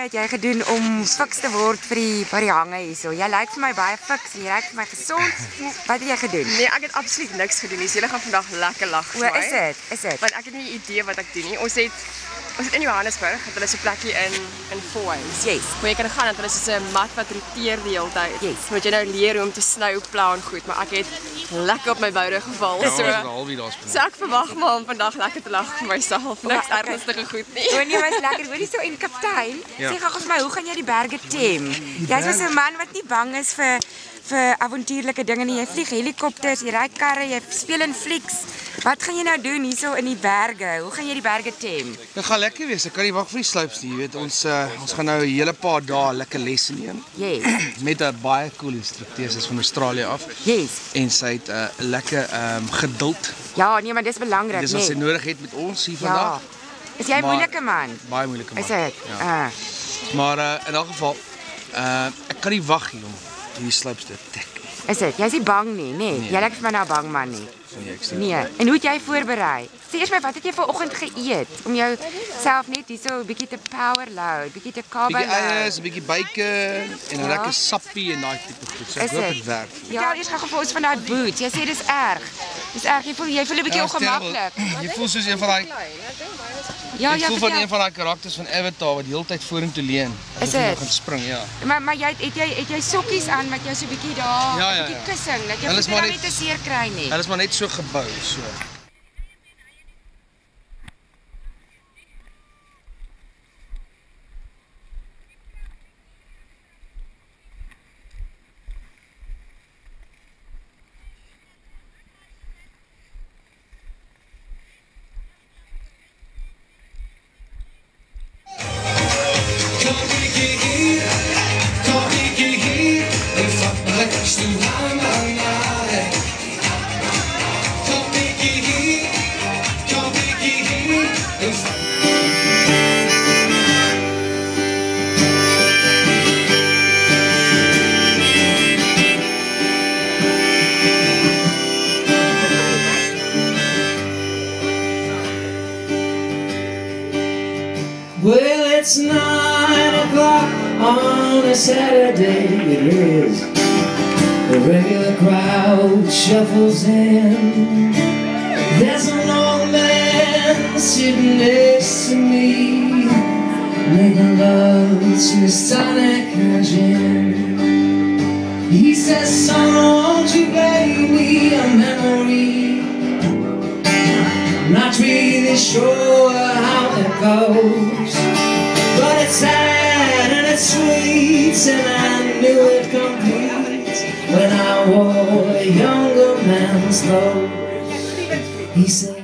het jy gedoen om fiks te word vir die hange hierso? Jy lyk vir my baie fiks, jy lyk vir my gesond. Wat het jy gedoen? Nee, ek het absoluut niks gedoen nie. Julle gaan vandag lekker lag vir my. Is dit? Want ek het nie 'n idee wat ek doen nie. Ons het in Johannesburg, het hulle so 'n plekkie in Foynes. Yes. Waar jy kan gaan, dat hulle so 'n mat wat roteer die hele tyd. Yes. Moet jy nou leer hoe om te snou, plan goed, maar ek het lekker op my boude geval. Ja, So ek verwag maar om vandag lekker te lag vir myself. Niks ernstige goed nie. O nee, maar lekker. Hoorie so en kaptein, sê gou vir my, hoe gaan jy die berge tem? Jy's so 'n man wat nie bang is vir avontuurlike dinge nie. Jy vlieg helikopters, jy ry karre, jy speel in flieks. Wat gaan jy nou doen hierso in die berge? Hoe gaan jy die berge tem? Dit gaan lekker wees. Ek kan nie wag vir die slopes nie. Jy weet, ons gaan nou 'n hele paar dae lekker lesse neem. Yes. Met 'n baie cool instrukteur is van Australië af. Yes. En sy het lekker geduld. Ja, nee, maar dis belangrik, Dis wat sy nodig het met ons hier vandag. Is jy 'n moeilike man? Baie moeilike man. Is dit? Ja. Maar in elk geval, ek kan nie wag hier om die slopes te tik. Is dit? Jy's nie bang nie, nee. Jy lyk vir my nou 'n bang man nie. Nee. En hoe het jy voorberei? Sê eers my, wat het jy vanoggend geëet om jou self net hierso 'n bietjie te power load, bietjie te carb load? Bietjie eiers, 'n bietjie bacon en 'n lekker sappie en daai tipe goed. So ek hoop dit werk. Ja, eers gou vir ons van daai boots. Jy sê dis erg. Dis erg. Jy voel 'n bietjie ongemaklik. Jy voel soos een van daai Ja, ek voel van een van daai karakters van Avatar wat die hele tyd vorentoe leun. Is dit? Gaan spring, ja. Maar het jy sokkies aan met jou so 'n bietjie daar, Ja. bietjie kussing, dat jy voete nie te seer kry nie. Hulle is maar net so gebou, so. Well, it's 9 o'clock on a Saturday, it is. The regular crowd shuffles in. There's an old man sitting next to me, making love to his tonic and gin. He says, son, won't you play me a memory? I'm not really sure how that goes, but it's sad and it's sweet, and I knew it complete when I wore a younger man's clothes. He said